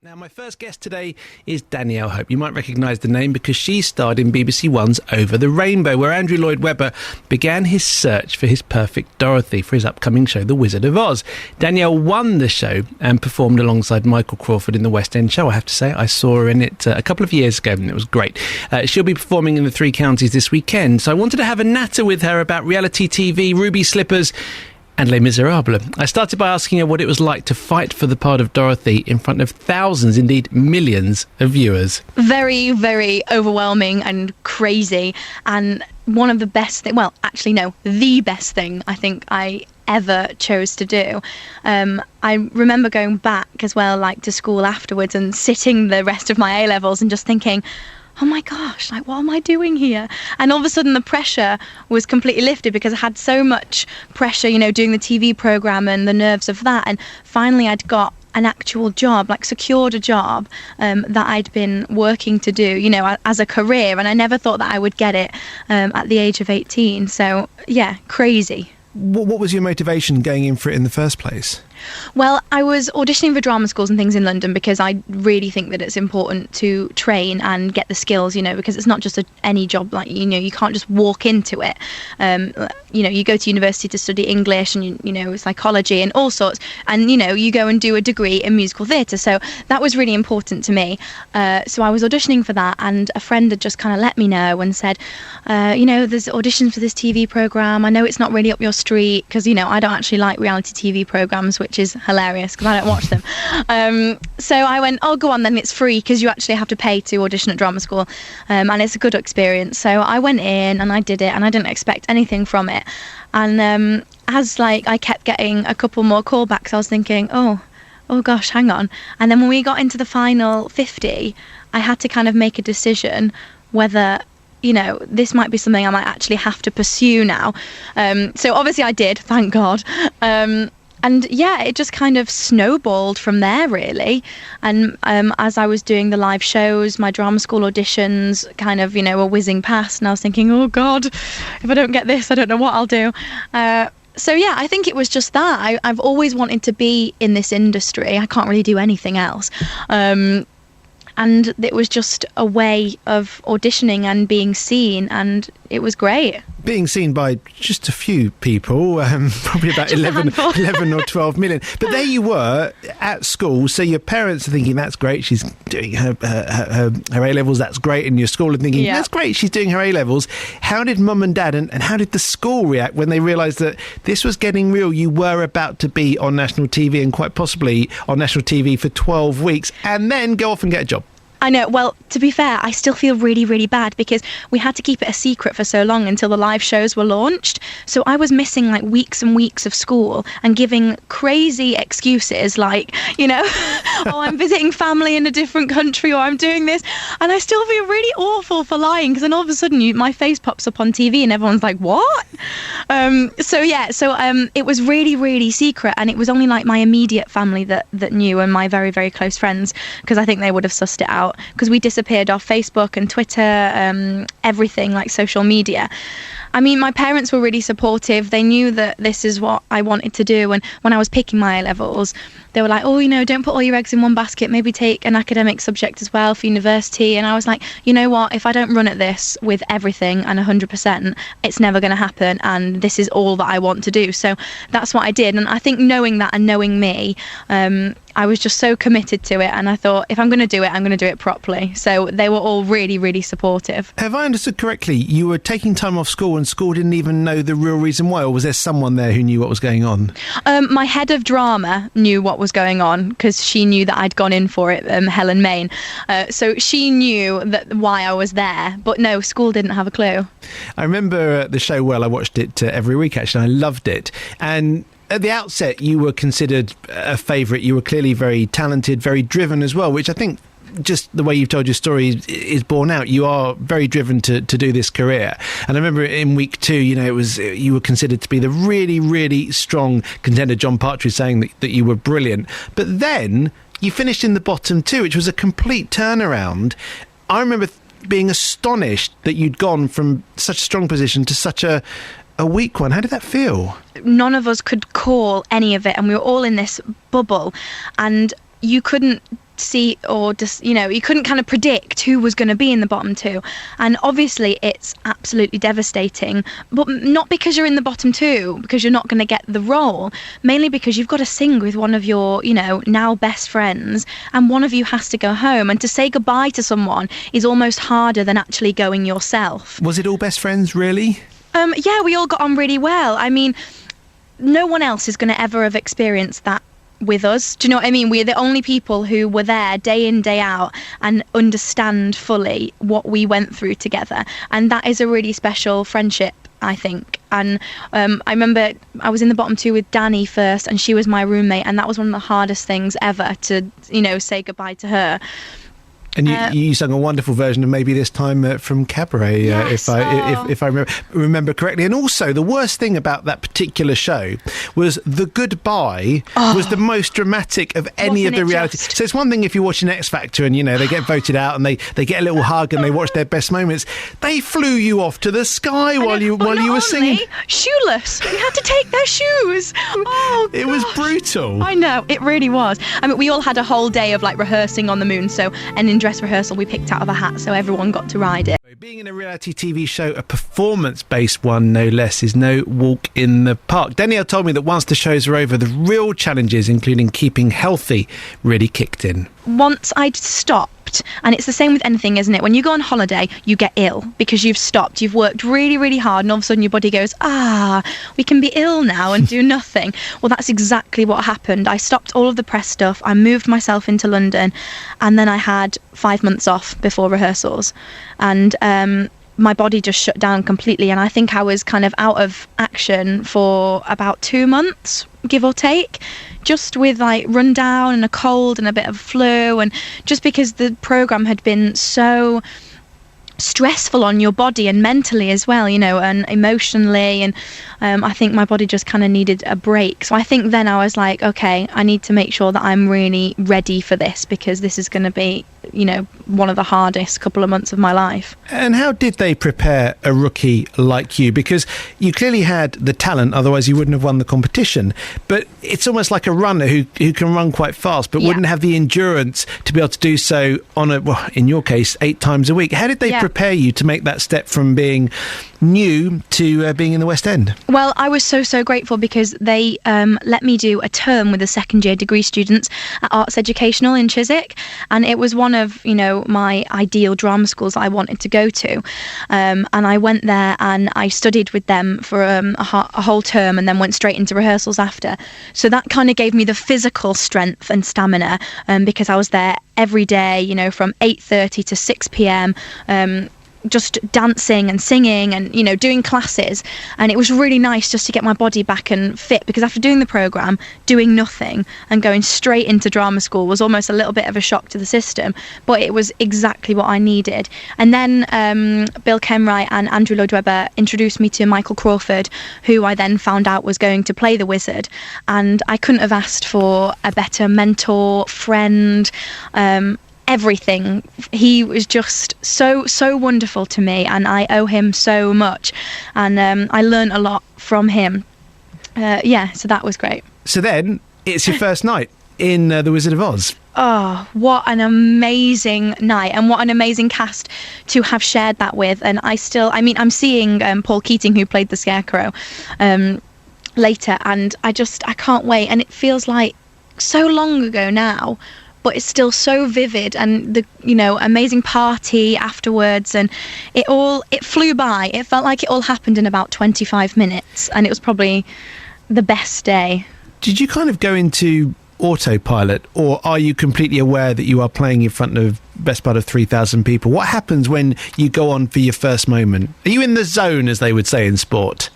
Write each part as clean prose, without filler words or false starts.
Now, my first guest today is Danielle Hope. You might recognise the name because she starred in BBC One's Over the Rainbow, where Andrew Lloyd Webber began his search for his perfect Dorothy for his upcoming show, The Wizard of Oz. Danielle won the show and performed alongside Michael Crawford in the West End show. I have to say, I saw her in it a couple of years ago and it was great. She'll be performing in the Three Counties this weekend, so I wanted to have a natter with her about reality TV, ruby slippers and Les Miserables. I started by asking her what it was like to fight for the part of Dorothy in front of thousands, indeed millions of viewers. Very, very overwhelming and crazy, and one of the best things, well, actually no, the best thing I think I ever chose to do. I remember going back as well, like to school afterwards and sitting the rest of my A-levels and just thinking, oh my gosh, like, what am I doing here? And all of a sudden the pressure was completely lifted because I had so much pressure, you know, doing the TV programme and the nerves of that. And finally I'd got an actual job, like secured a job that I'd been working to do, you know, as a career. And I never thought that I would get it at the age of 18. So, yeah, crazy. What was your motivation going in for it in the first place? Well, I was auditioning for drama schools and things in London because I really think that it's important to train and get the skills, you know, because it's not just any job, like, you know, you can't just walk into it. You know, you go to university to study English and, you know, psychology and all sorts, and, you know, you go and do a degree in musical theatre. So that was really important to me. So I was auditioning for that, and a friend had just kind of let me know and said, you know, there's auditions for this TV programme. I know it's not really up your street because, you know, I don't actually like reality TV programmes, which is hilarious because I don't watch them. So I went, oh, go on then, it's free because you actually have to pay to audition at drama school, and it's a good experience. So I went in and I did it, and I didn't expect anything from it. And as like I kept getting a couple more callbacks, I was thinking, oh gosh, hang on. And then when we got into the final 50, I had to kind of make a decision whether, you know, this might be something I might actually have to pursue now. So obviously I did, thank God. And yeah, it just kind of snowballed from there, really. And as I was doing the live shows, my drama school auditions kind of, you know, were whizzing past. And I was thinking, oh, God, if I don't get this, I don't know what I'll do. So, yeah, I think it was just that. I've always wanted to be in this industry. I can't really do anything else. And it was just a way of auditioning and being seen. And it was great. Being seen by just a few people, probably about 11 or 12 million. But there you were at school, so your parents are thinking, that's great, she's doing her A-levels, that's great, and your school are thinking, that's great, she's doing her A-levels. How did mum and dad and how did the school react when they realised that this was getting real? You were about to be on national TV and quite possibly on national TV for 12 weeks and then go off and get a job. I know. Well, to be fair, I still feel really, really bad because we had to keep it a secret for so long until the live shows were launched. So I was missing like weeks and weeks of school and giving crazy excuses like, you know, oh, I'm visiting family in a different country or I'm doing this. And I still feel really awful for lying because then all of a sudden my face pops up on TV and everyone's like, what? So it was really, really secret. And it was only like my immediate family that knew and my very, very close friends, because I think they would have sussed it out. Because we disappeared off Facebook and Twitter, everything like social media. I mean, my parents were really supportive. They knew that this is what I wanted to do. And when I was picking my A-levels, they were like, oh, you know, don't put all your eggs in one basket. Maybe take an academic subject as well for university. And I was like, you know what? If I don't run at this with everything and 100%, it's never going to happen. And this is all that I want to do. So that's what I did. And I think knowing that and knowing me, I was just so committed to it. And I thought, if I'm going to do it, I'm going to do it properly. So they were all really, really supportive. Have I understood correctly? You were taking time off school and school didn't even know the real reason why? Or was there someone there who knew what was going on? My head of drama knew what was going on because she knew that I'd gone in for it, Helen Main. So she knew that why I was there. But no, school didn't have a clue. I remember the show well. I watched it every week, actually. I loved it. And at the outset, you were considered a favourite. You were clearly very talented, very driven as well, which I think just the way you've told your story is borne out. You are very driven to do this career. And I remember in week 2, you know, you were considered to be the really, really strong contender. John Partridge saying that you were brilliant. But then you finished in the bottom 2, which was a complete turnaround. I remember being astonished that you'd gone from such a strong position to such a weak one. How did that feel? None of us could call any of it, and we were all in this bubble, and you couldn't see or just, you couldn't kind of predict who was going to be in the bottom two. And obviously it's absolutely devastating, but not because you're in the bottom two, because you're not going to get the role, mainly because you've got to sing with one of your, now best friends, and one of you has to go home. And to say goodbye to someone is almost harder than actually going yourself. Was it all best friends, really? Yeah, we all got on really well. I mean, no one else is going to ever have experienced that with us. Do you know what I mean? We're the only people who were there day in, day out and understand fully what we went through together. And that is a really special friendship, I think. And I remember I was in the bottom two with Danny first, and she was my roommate, and that was one of the hardest things ever to, say goodbye to her. And you sung a wonderful version of Maybe This Time from Cabaret, yes, if I remember correctly. And also, the worst thing about that particular show was the goodbye was the most dramatic of any of the reality. So it's one thing if you're watching X Factor and, they get voted out and they get a little hug and they watch their best moments. They flew you off to the sky while you were singing. Shoeless. We had to take their shoes. Oh, it was brutal. I know, it really was. I mean, we all had a whole day of rehearsing on the moon, and in dress rehearsal we picked out of a hat, so everyone got to ride it. Being in a reality TV show, a performance-based one no less, is no walk in the park. Danielle told me that once the shows are over, the real challenges, including keeping healthy, really kicked in. Once I'd stopped, and it's the same with anything, isn't it? When you go on holiday, you get ill because you've stopped. You've worked really, really hard, and all of a sudden your body goes, we can be ill now and do nothing. Well, that's exactly what happened. I stopped all of the press stuff. I moved myself into London, and then I had 5 months off before rehearsals. And my body just shut down completely, and I think I was kind of out of action for about 2 months, give or take, just with rundown and a cold and a bit of flu, and just because the programme had been so stressful on your body and mentally as well, and emotionally, and I think my body just kind of needed a break. So I think then I was like, okay, I need to make sure that I'm really ready for this, because this is going to be one of the hardest couple of months of my life. And how did they prepare a rookie like you? Because you clearly had the talent, otherwise you wouldn't have won the competition, but it's almost like a runner who can run quite fast but wouldn't have the endurance to be able to do so on in your case 8 times a week. How did they prepare you to make that step from being new to being in the West End? Well, I was so grateful, because they let me do a term with the second year degree students at Arts Educational in Chiswick, and it was one of my ideal drama schools I wanted to go to, and I went there and I studied with them for a whole term, and then went straight into rehearsals after. So that kind of gave me the physical strength and stamina, because I was there every day, from 8:30 to 6 p.m, just dancing and singing and doing classes, and it was really nice just to get my body back and fit, because after doing the programme, doing nothing and going straight into drama school was almost a little bit of a shock to the system, but it was exactly what I needed. And then Bill Kenwright and Andrew Lloyd Webber introduced me to Michael Crawford, who I then found out was going to play the Wizard, and I couldn't have asked for a better mentor, friend, everything. He was just so wonderful to me, and I owe him so much, and I learned a lot from him. So that was great. So then it's your first night in The Wizard of Oz. Oh, what an amazing night, and what an amazing cast to have shared that with. And I'm seeing Paul Keating, who played the Scarecrow, later, and I can't wait. And it feels like so long ago now, but it's still so vivid, and the amazing party afterwards, and it flew by. It felt like it all happened in about 25 minutes, and it was probably the best day. Did you kind of go into autopilot, or are you completely aware that you are playing in front of best part of 3,000 people? What happens when you go on for your first moment? Are you in the zone, as they would say in sport?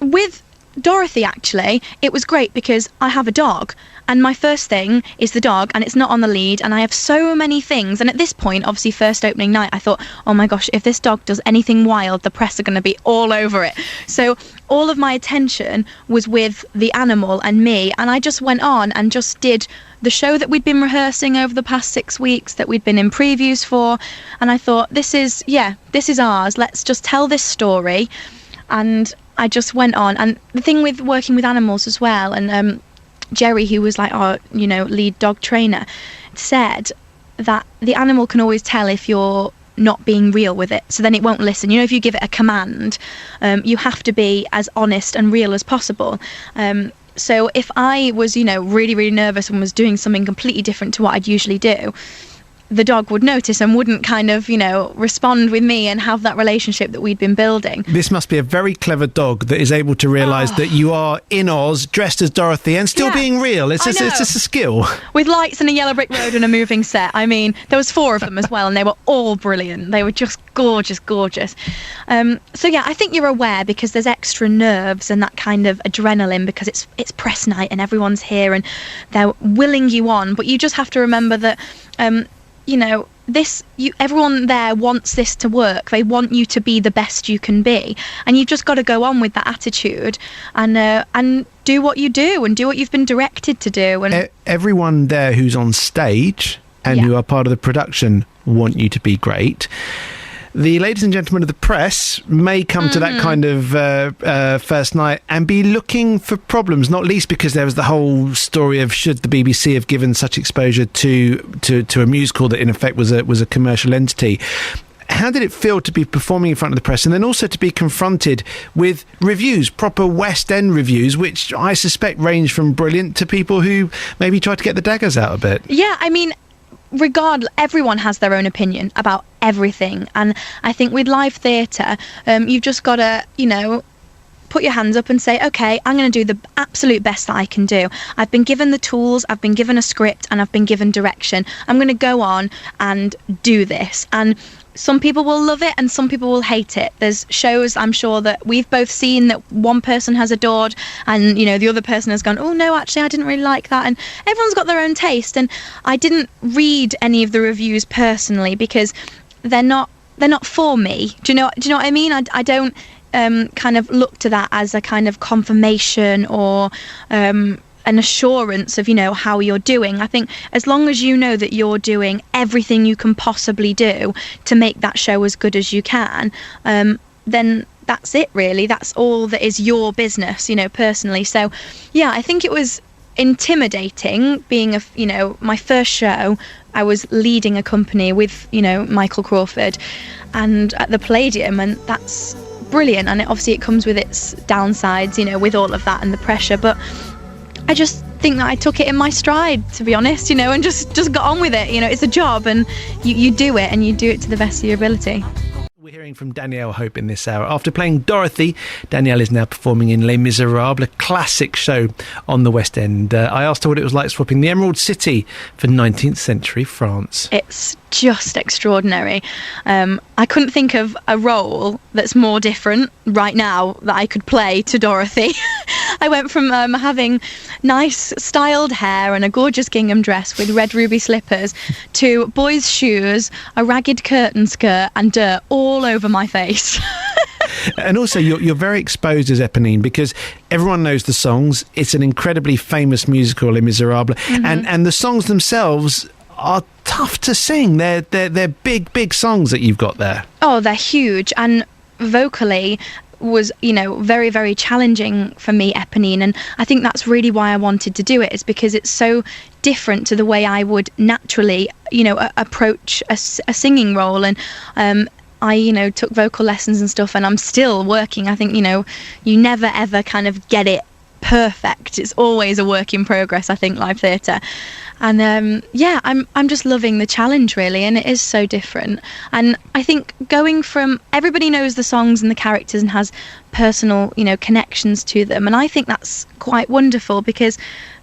With Dorothy, actually, it was great, because I have a dog, and my first thing is the dog, and it's not on the lead, and I have so many things. And at this point, obviously first opening night, I thought, oh my gosh, if this dog does anything wild, the press are going to be all over it. So all of my attention was with the animal and me, and I just went on and just did the show that we'd been rehearsing over the past 6 weeks, that we'd been in previews for, and I thought, this is ours, let's just tell this story. And I just went on. And the thing with working with animals as well, and Jerry, who was like our lead dog trainer, said that the animal can always tell if you're not being real with it, so then it won't listen. If you give it a command, you have to be as honest and real as possible. So if I was, really, really nervous and was doing something completely different to what I'd usually do, the dog would notice and wouldn't kind of, respond with me and have that relationship that we'd been building. This must be a very clever dog that is able to realise that you are in Oz, dressed as Dorothy, and still being real. It's just a skill. With lights and a yellow brick road and a moving set. I mean, there was 4 of them as well, and they were all brilliant. They were just gorgeous, gorgeous. So yeah, I think you're aware because there's extra nerves and that kind of adrenaline because it's press night and everyone's here and they're willing you on. But you just have to remember that everyone there wants this to work. They want you to be the best you can be, and you've just got to go on with that attitude and do what you do and do what you've been directed to do. And everyone there who's on stage and who are part of the production want you to be great. The ladies and gentlemen of the press may come to that kind of first night and be looking for problems, not least because there was the whole story of should the BBC have given such exposure to a musical that in effect was a commercial entity. How did it feel to be performing in front of the press and then also to be confronted with reviews, proper West End reviews, which I suspect range from brilliant to people who maybe tried to get the daggers out a bit? Yeah, I mean, regardless, everyone has their own opinion about everything, and I think with live theatre, you've just got to, put your hands up and say, okay, I'm going to do the absolute best that I can do. I've been given the tools, I've been given a script, and I've been given direction. I'm going to go on and do this. And some people will love it and some people will hate it. There's shows I'm sure that we've both seen that one person has adored and, the other person has gone, oh no, actually I didn't really like that. And everyone's got their own taste. And I didn't read any of the reviews personally because they're not for me. Do you know what I mean? I don't kind of look to that as a kind of confirmation or an assurance of, how you're doing. I think as long as you know that you're doing everything you can possibly do to make that show as good as you can, then that's it really. That's all that is your business, personally. So yeah, I think it was intimidating being my first show. I was leading a company with, Michael Crawford and at the Palladium, and that's brilliant. And it comes with its downsides, with all of that and the pressure, but I just think that I took it in my stride, to be honest, and just got on with it. It's a job and you do it and you do it to the best of your ability. We're hearing from Danielle Hope in this hour. After playing Dorothy, Danielle is now performing in Les Miserables, a classic show on the West End. I asked her what it was like swapping the Emerald City for 19th century France. It's just extraordinary. I couldn't think of a role that's more different right now that I could play to Dorothy. I went from having nice styled hair and a gorgeous gingham dress with red ruby slippers to boys' shoes, a ragged curtain skirt and dirt all over my face. And also you're very exposed as Eponine because everyone knows the songs. It's an incredibly famous musical, Les Miserables, and the songs themselves are tough to sing. They're big songs that you've got there. Oh, they're huge, and vocally was very, very challenging for me, Eponine, and I think that's really why I wanted to do it, is because it's so different to the way I would naturally approach a singing role. And I took vocal lessons and stuff, and I'm still working. I think you never ever kind of get it perfect. It's always a work in progress, I think, live theatre. And I'm just loving the challenge really, and it is so different. And I think going from, everybody knows the songs and the characters and has personal connections to them, and I think that's quite wonderful, because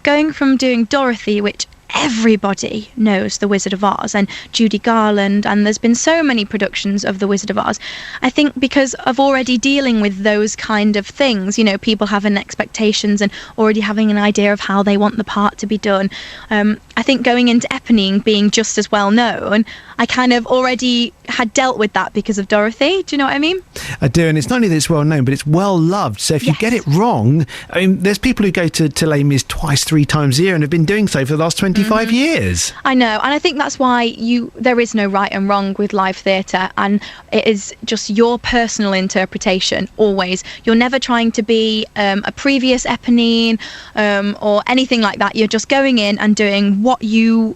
going from doing Dorothy, which everybody knows, The Wizard of Oz, and Judy Garland, and there's been so many productions of The Wizard of Oz, I think because of already dealing with those kind of things, people having expectations and already having an idea of how they want the part to be done, I think going into Eponine being just as well known, I kind of already had dealt with that because of Dorothy. Do you know what I mean? I do, and it's not only that it's well known, but it's well loved. So if you get it wrong, I mean, there's people who go to Les Mis twice, 3 times a year and have been doing so for the last 25 years. I know, and I think that's why there is no right and wrong with live theatre, and it is just your personal interpretation always. You're never trying to be a previous Eponine or anything like that. You're just going in and doing what you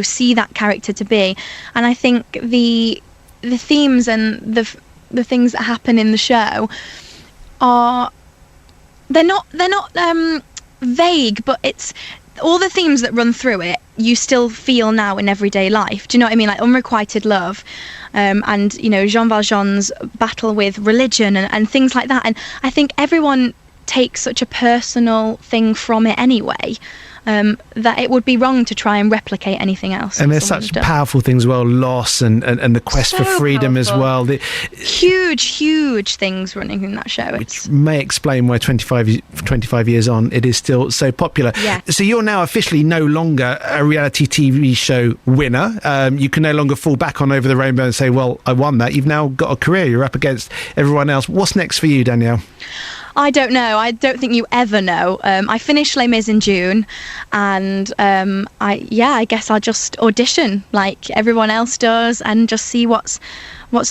see that character to be. And I think the themes and the things that happen in the show they're not vague, but it's all the themes that run through it you still feel now in everyday life. Do you know what I mean? Like unrequited love, and Jean Valjean's battle with religion and things like that. And I think everyone takes such a personal thing from it anyway, that it would be wrong to try and replicate anything else. And there's such powerful things as well, loss and the quest for freedom powerful. As well. Huge things running in that show. Which may explain why 25 years on it is still so popular. Yeah. So you're now officially no longer a reality TV show winner. You can no longer fall back on Over the Rainbow and say, well, I won that. You've now got a career. You're up against everyone else. What's next for you, Danielle? I don't know. I don't think you ever know. I finish Les Mis in June, and I guess I'll just audition like everyone else does and just see what's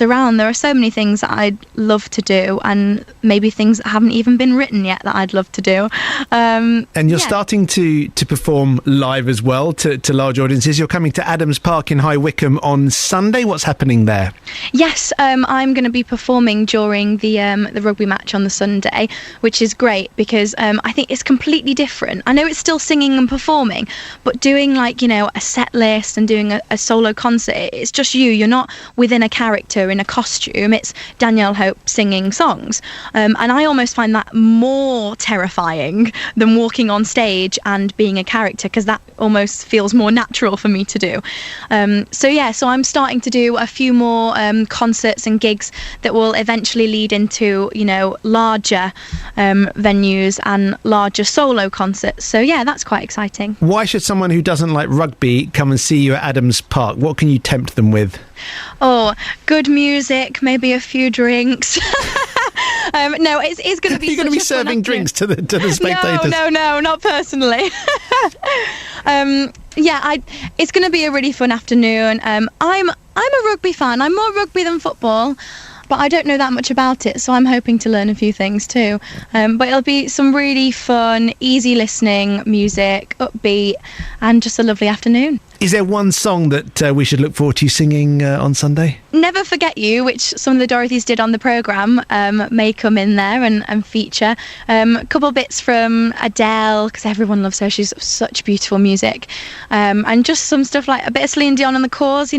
around. There are so many things that I'd love to do, and maybe things that haven't even been written yet that I'd love to do. And you're starting to perform live as well to large audiences. You're coming to Adams Park in High Wycombe on Sunday. What's happening there? Yes, I'm going to be performing during the rugby match on the Sunday, which is great because I think it's completely different. I know it's still singing and performing, but doing a set list and doing a solo concert, it's just you. You're not within a character in a costume. It's Danielle Hope singing songs, and I almost find that more terrifying than walking on stage and being a character, because that almost feels more natural for me to do. So I'm starting to do a few more concerts and gigs that will eventually lead into larger venues and larger solo concerts. So yeah, that's quite exciting. Why should someone who doesn't like rugby come and see you at Adams Park? What can you tempt them with? Oh, good music, maybe a few drinks. No, it's going to be. You're going to be serving drinks to the spectators. No, not personally. It's going to be a really fun afternoon. I'm a rugby fan. I'm more rugby than football, but I don't know that much about it, so I'm hoping to learn a few things too. But it'll be some really fun, easy listening music, upbeat, and just a lovely afternoon. Is there one song that we should look forward to singing on Sunday? Never Forget You, which some of the Dorothys did on the programme, may come in there and feature. A couple bits from Adele, because everyone loves her. She's such beautiful music. And just some stuff like a bit of Celine Dion on the Cause,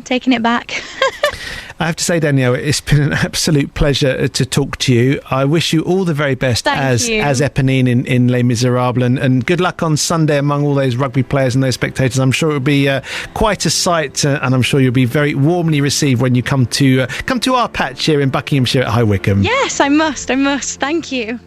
taking it back. I have to say, Danielle, it's been an absolute pleasure to talk to you. I wish you all the very best as Eponine in Les Miserables, and good luck on Sunday among all those rugby players and those spectators. I'm sure it will be quite a sight, and I'm sure you'll be very warmly received when you come to our patch here in Buckinghamshire at High Wycombe. Yes, I must. Thank you.